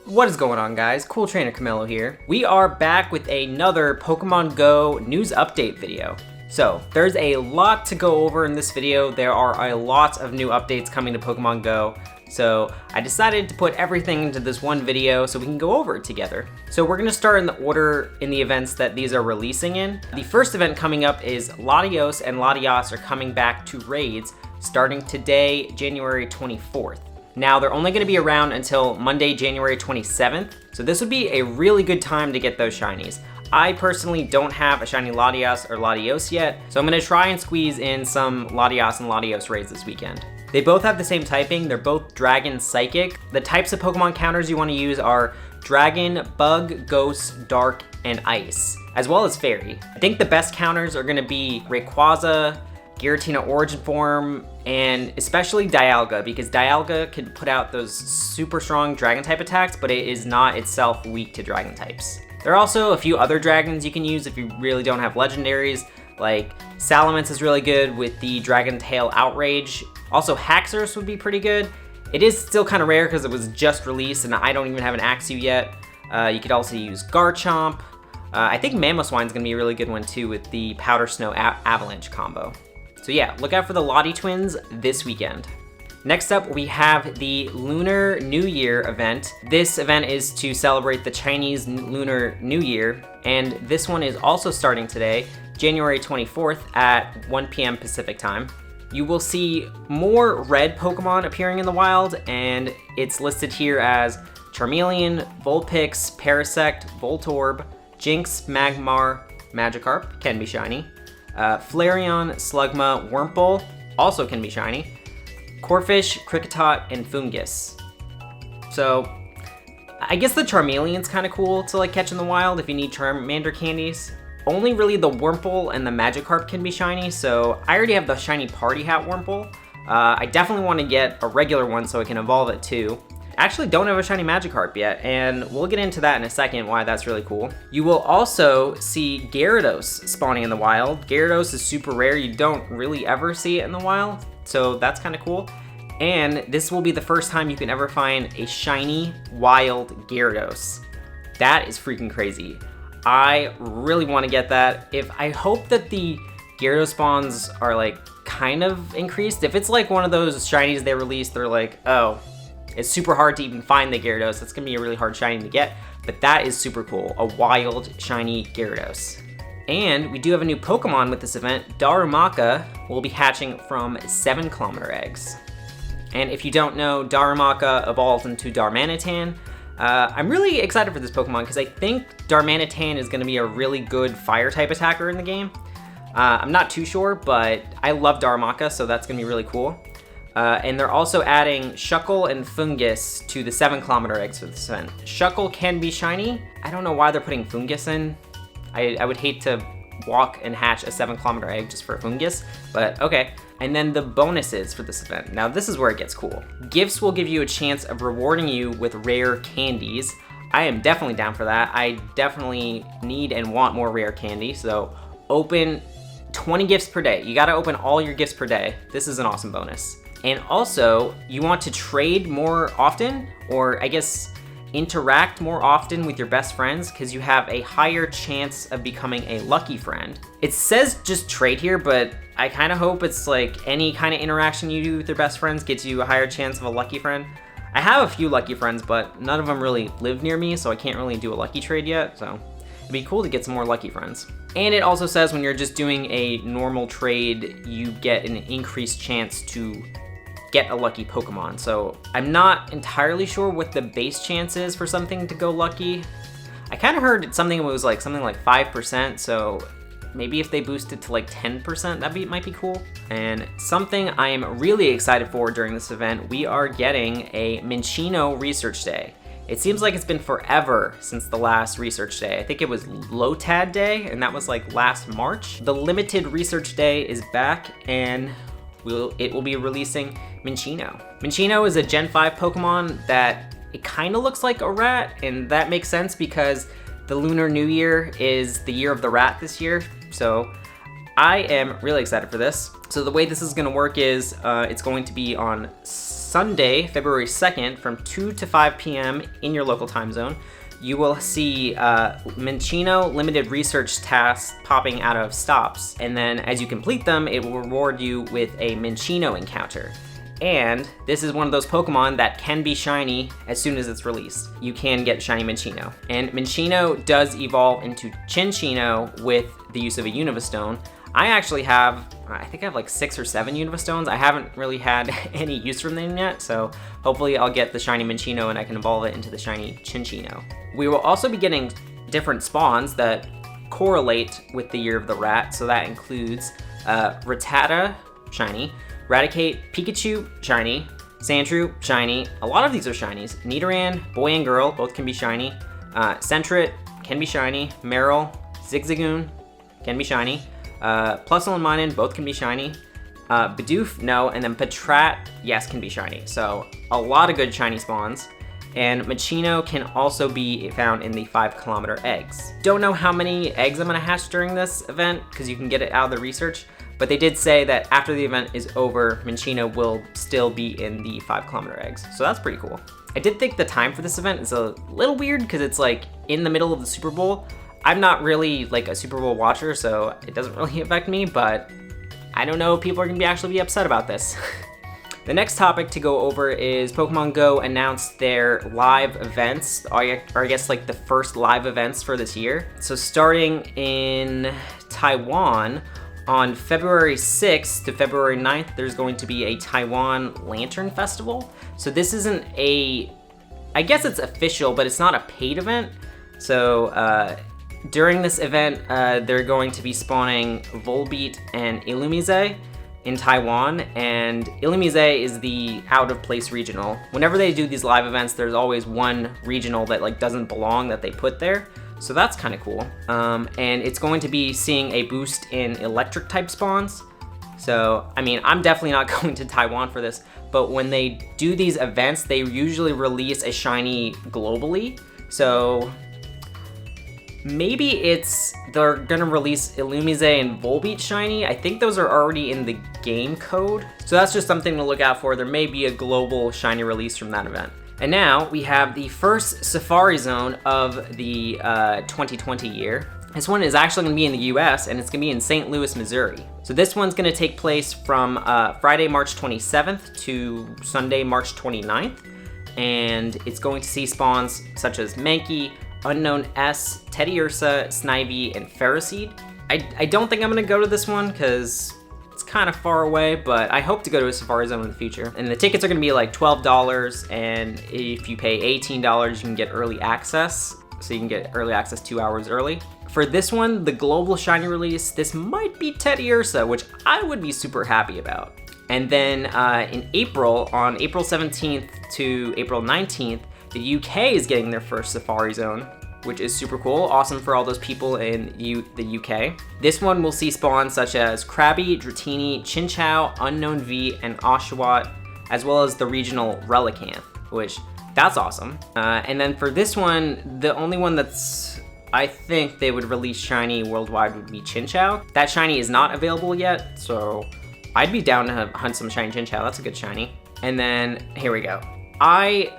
What is going on, guys? Cool Trainer Camilo here. We are back with another Pokemon Go news update video. So, there's a lot to go over in this video. There are a lot of new updates coming to Pokemon Go. So, I decided to put everything into this one video so we can go over it together. So, we're going to start in the order in the events that these are releasing in. The first event coming up is Latios and Latias are coming back to raids starting today, January 24th. Now, they're only going to be around until Monday, January 27th, so this would be a really good time to get those shinies. I personally don't have a shiny Latias or Latios yet, so I'm going to try and squeeze in some Latias and Latios raids this weekend. They both have the same typing, they're both Dragon Psychic. The types of Pokemon counters you want to use are Dragon, Bug, Ghost, Dark, and Ice, as well as Fairy. I think the best counters are going to be Rayquaza, Giratina Origin Form, and especially Dialga, because Dialga can put out those super strong Dragon type attacks, but it is not itself weak to Dragon types. There are also a few other dragons you can use if you really don't have legendaries, like Salamence is really good with the Dragon Tail Outrage. Also Haxorus would be pretty good. It is still kind of rare because it was just released and I don't even have an Axew yet. You could also use Garchomp. I think Mamoswine's gonna be a really good one too with the Powder Snow Avalanche combo. So yeah, look out for the Lottie twins this weekend. Next up, we have the Lunar New Year event. This event is to celebrate the Chinese Lunar New Year, and this one is also starting today, January 24th at 1 p.m. Pacific time. You will see more red Pokemon appearing in the wild, and it's listed here as Charmeleon, Vulpix, Parasect, Voltorb, Jinx, Magmar, Magikarp, can be shiny, Flareon, Slugma, Wurmple, also can be shiny, Corphish, Kricketot, and Fungus. So, I guess the Charmeleon's kind of cool to like catch in the wild if you need Charmander candies. Only really the Wurmple and the Magikarp can be shiny, so I already have the shiny Party Hat Wurmple. I definitely want to get a regular one so I can evolve it too. Actually don't have a shiny Magikarp yet, and we'll get into that in a second, why that's really cool. You will also see Gyarados spawning in the wild. Gyarados is super rare, you don't really ever see it in the wild, so that's kind of cool. And this will be the first time you can ever find a shiny wild Gyarados. That is freaking crazy. I really want to get that. I hope that the Gyarados spawns are like kind of increased. If it's like one of those shinies they released, they're like, oh, it's super hard to even find the Gyarados. That's gonna be a really hard shiny to get, but that is super cool. A wild, shiny Gyarados. And we do have a new Pokemon with this event. Darumaka will be hatching from 7-kilometer eggs. And if you don't know, Darumaka evolves into Darmanitan. I'm really excited for this Pokemon because I think Darmanitan is gonna be a really good fire type attacker in the game. I'm not too sure, but I love Darumaka, so that's gonna be really cool. And they're also adding Shuckle and Fungus to the 7-kilometer eggs for this event. Shuckle can be shiny. I don't know why they're putting Fungus in. I would hate to walk and hatch a 7-kilometer egg just for a Fungus, but okay. And then the bonuses for this event. Now this is where it gets cool. Gifts will give you a chance of rewarding you with rare candies. I am definitely down for that. I definitely need and want more rare candy, so open 20 gifts per day. You gotta open all your gifts per day. This is an awesome bonus. And also, you want to trade more often, or I guess interact more often with your best friends because you have a higher chance of becoming a lucky friend. It says just trade here, but I kind of hope it's like any kind of interaction you do with your best friends gets you a higher chance of a lucky friend. I have a few lucky friends, but none of them really live near me, so I can't really do a lucky trade yet, so it'd be cool to get some more lucky friends. And it also says when you're just doing a normal trade, you get an increased chance to get a lucky Pokemon. So I'm not entirely sure what the base chance is for something to go lucky. I kind of heard something was like something like 5%, so maybe if they boost it to like 10%, might be cool. And something I am really excited for during this event, we are getting a Minccino Research Day. It seems like it's been forever since the last Research Day. I think it was Lotad Day, and that was like last March. The limited Research Day is back, and it will be releasing Minccino. Minccino is a Gen 5 Pokemon that it kind of looks like a rat, and that makes sense because the Lunar New Year is the year of the rat this year, so I am really excited for this. So the way this is going to work is it's going to be on Sunday, February 2nd, from 2 to 5 p.m. in your local time zone, you will see Minccino limited research tasks popping out of stops. And then as you complete them, it will reward you with a Minccino encounter. And this is one of those Pokemon that can be shiny as soon as it's released. You can get shiny Minccino. And Minccino does evolve into Cinccino with the use of a Univistone. I actually have, I think I have like 6 or 7 Univistones. I haven't really had any use from them yet, so hopefully I'll get the shiny Minccino and I can evolve it into the shiny Cinccino. We will also be getting different spawns that correlate with the Year of the Rat, so that includes Rattata, shiny, Raticate, Pikachu, shiny, Sandshrew, shiny. A lot of these are shinies. Nidoran, Boy and Girl, both can be shiny. Sentret can be shiny. Marill, Zigzagoon can be shiny. Plusle and Minun, both can be shiny. Bidoof, no, and then Patrat, yes, can be shiny. So a lot of good shiny spawns. And Minccino can also be found in the 5-kilometer eggs. Don't know how many eggs I'm gonna hatch during this event, because you can get it out of the research, but they did say that after the event is over, Minccino will still be in the 5-kilometer eggs. So that's pretty cool. I did think the time for this event is a little weird, because it's like in the middle of the Super Bowl. I'm not really like a Super Bowl watcher, so it doesn't really affect me, but I don't know if people are gonna actually be upset about this. The next topic to go over is Pokemon Go announced their live events, or I guess like the first live events for this year. So starting in Taiwan, on February 6th to February 9th, there's going to be a Taiwan Lantern Festival. So this isn't I guess it's official, but it's not a paid event. So during this event, they're going to be spawning Volbeat and Illumise in Taiwan, and Illumise is the out-of-place regional. Whenever they do these live events, there's always one regional that like doesn't belong that they put there. So that's kind of cool. And it's going to be seeing a boost in electric type spawns. So, I mean, I'm definitely not going to Taiwan for this, but when they do these events, they usually release a shiny globally. So maybe they're gonna release Illumise and Volbeat shiny. I think those are already in the game code. So that's just something to look out for. There may be a global shiny release from that event. And now we have the first Safari Zone of the 2020 year. This one is actually gonna be in the US, and it's gonna be in St. Louis, Missouri. So this one's gonna take place from Friday, March 27th to Sunday, March 29th. And it's going to see spawns such as Mankey, Unknown S, Teddiursa, Snivy, and Ferroseed. I don't think I'm gonna go to this one because it's kind of far away, but I hope to go to a Safari Zone in the future. And the tickets are gonna be like $12, and if you pay $18, you can get early access. So you can get early access 2 hours early. For this one, the global shiny release, this might be Teddiursa, which I would be super happy about. And then in April, on April 17th to April 19th, the UK is getting their first Safari Zone, which is super cool. Awesome for all those people in the UK. This one will see spawns such as Krabby, Dratini, Chinchou, Unknown V, and Oshawott, as well as the regional Relicanth, which that's awesome. And then for this one, the only one that's I think they would release shiny worldwide would be Chinchou. That shiny is not available yet, so I'd be down to hunt some shiny Chinchou. That's a good shiny. And then here we go. I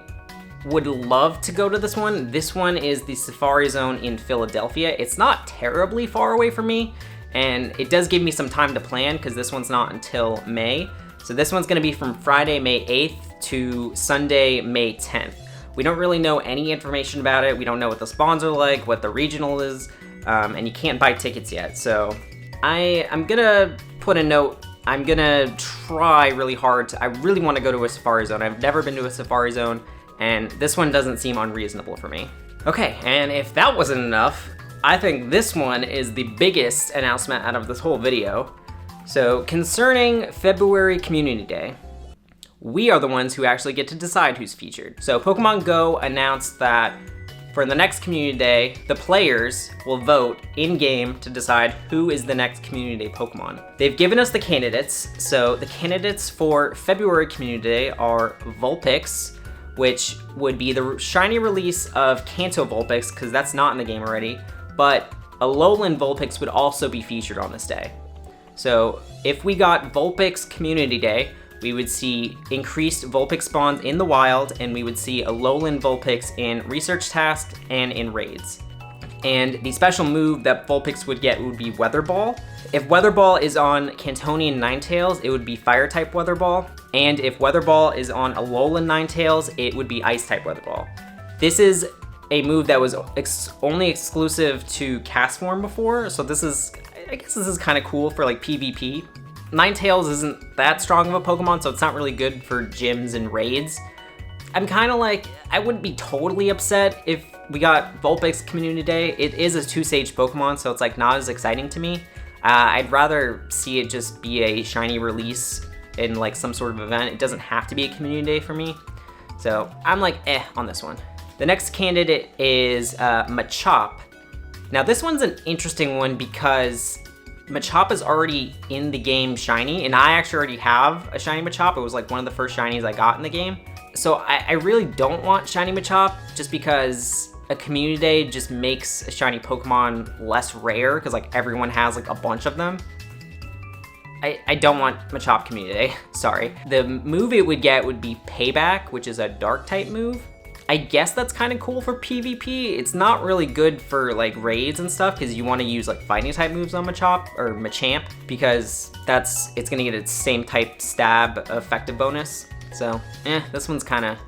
would love to go to this one. This one is the Safari Zone in Philadelphia. It's not terribly far away from me, and it does give me some time to plan because this one's not until May. So this one's gonna be from Friday, May 8th to Sunday, May 10th. We don't really know any information about it. We don't know what the spawns are like, what the regional is, and you can't buy tickets yet. So I'm gonna put a note. I'm gonna try really hard I really wanna go to a Safari Zone. I've never been to a Safari Zone, and this one doesn't seem unreasonable for me. Okay, and if that wasn't enough, I think this one is the biggest announcement out of this whole video. So concerning February Community Day, we are the ones who actually get to decide who's featured. So Pokemon Go announced that for the next Community Day, the players will vote in-game to decide who is the next Community Day Pokemon. They've given us the candidates. So the candidates for February Community Day are Vulpix, which would be the shiny release of Kanto Vulpix, because that's not in the game already, but Alolan Vulpix would also be featured on this day. So if we got Vulpix Community Day, we would see increased Vulpix spawns in the wild, and we would see a lowland Vulpix in research tasks and in raids. And the special move that Vulpix would get would be Weather Ball. If Weather Ball is on Cantonian Ninetales, it would be Fire type Weather Ball. And if Weather Ball is on a lowland Ninetales, it would be Ice type Weather Ball. This is a move that was only exclusive to cast form before, so I guess this is kind of cool for like PvP. Ninetales isn't that strong of a Pokemon, so it's not really good for gyms and raids. I'm kind of like, I wouldn't be totally upset if we got Vulpix Community Day. It is a 2-stage Pokemon, so it's like not as exciting to me. I'd rather see it just be a shiny release in like some sort of event. It doesn't have to be a Community Day for me. So I'm like, on this one. The next candidate is Machop. Now this one's an interesting one because Machop is already in the game shiny, and I actually already have a shiny Machop. It was like one of the first shinies I got in the game. So I really don't want shiny Machop just because a Community Day just makes a shiny Pokemon less rare because like everyone has like a bunch of them. I don't want Machop Community Day, sorry. The move it would get would be Payback, which is a dark type move. I guess that's kind of cool for PvP. It's not really good for like raids and stuff because you want to use like fighting type moves on Machop or Machamp because it's gonna get its same type stab effective bonus. So, this one's kind of,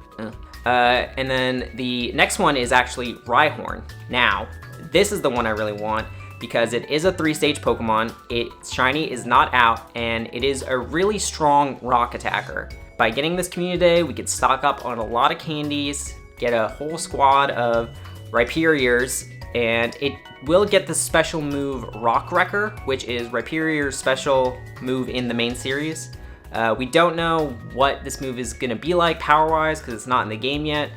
and then the next one is actually Rhyhorn. Now, this is the one I really want because it is a 3-stage Pokemon, its shiny is not out, and it is a really strong rock attacker. By getting this Community Day, we could stock up on a lot of candies, get a whole squad of Rhyperiors, and it will get the special move Rock Wrecker, which is Rhyperior's special move in the main series. We don't know what this move is going to be like power-wise because it's not in the game yet,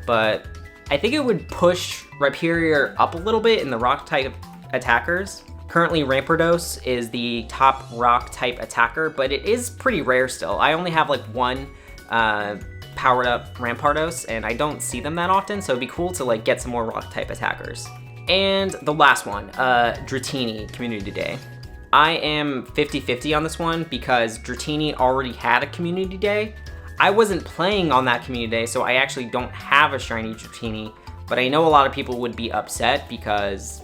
but I think it would push Rhyperior up a little bit in the rock-type attackers. Currently, Rampardos is the top rock-type attacker, but it is pretty rare still. I only have like one powered-up Rampardos, and I don't see them that often, so it'd be cool to like get some more rock-type attackers. And the last one, Dratini Community Day. I am 50-50 on this one because Dratini already had a Community Day. I wasn't playing on that Community Day, so I actually don't have a shiny Dratini, but I know a lot of people would be upset because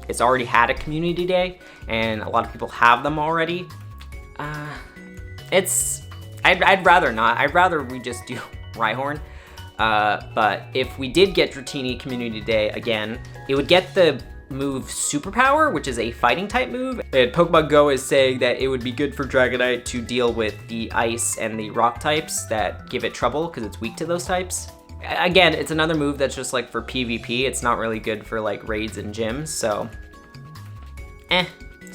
it's already had a Community Day, and a lot of people have them already. I'd rather not. I'd rather we just do Rhyhorn. But if we did get Dratini Community Day again, it would get the move Superpower, which is a fighting type move. And Pokemon Go is saying that it would be good for Dragonite to deal with the ice and the rock types that give it trouble because it's weak to those types. Again, it's another move that's just like for PvP. It's not really good for like raids and gyms, so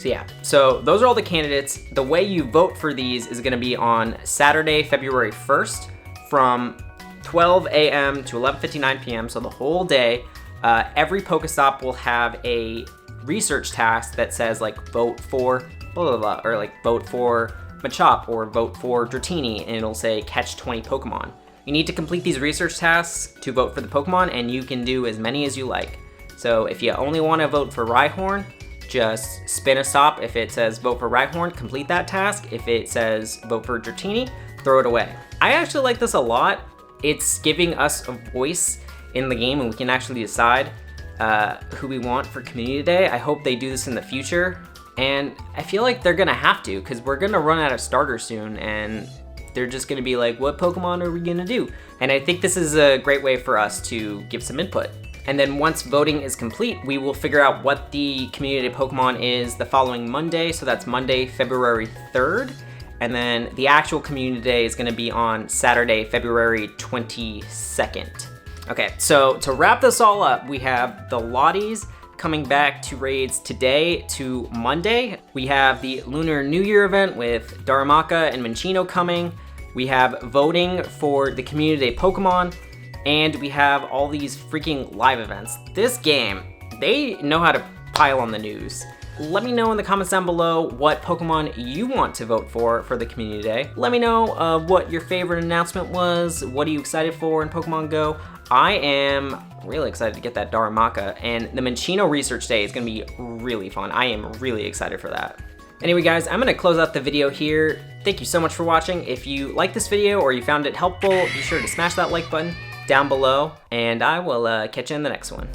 So yeah, so those are all the candidates. The way you vote for these is gonna be on Saturday, February 1st from 12 a.m. to 11:59 p.m., so the whole day. Every Pokestop will have a research task that says like vote for blah blah blah, or like vote for Machop or vote for Dratini, and it'll say catch 20 Pokemon. You need to complete these research tasks to vote for the Pokemon, and you can do as many as you like. So if you only want to vote for Rhyhorn, just spin a stop. If it says vote for Rhyhorn, complete that task. If it says vote for Dratini, throw it away. I actually like this a lot. It's giving us a voice in the game, and we can actually decide who we want for Community Day. I hope they do this in the future, and I feel like they're gonna have to because we're gonna run out of starters soon, and they're just gonna be like, what Pokemon are we gonna do? And I think this is a great way for us to give some input. And then once voting is complete, we will figure out what the Community Day Pokemon is the following Monday, so that's Monday, February 3rd. And then the actual Community Day is gonna be on Saturday, February 22nd. Okay, so to wrap this all up, we have the Lotties coming back to raids today to Monday. We have the Lunar New Year event with Darumaka and Minccino coming. We have voting for the Community Day Pokemon, and we have all these freaking live events. This game, they know how to pile on the news. Let me know in the comments down below what Pokemon you want to vote for the Community Day. Let me know what your favorite announcement was. What are you excited for in Pokemon Go? I am really excited to get that Darumaka, and the Minccino Research Day is going to be really fun. I am really excited for that. Anyway guys, I'm gonna close out the video here. Thank you so much for watching. If you liked this video or you found it helpful, be sure to smash that like button down below, and I will catch you in the next one.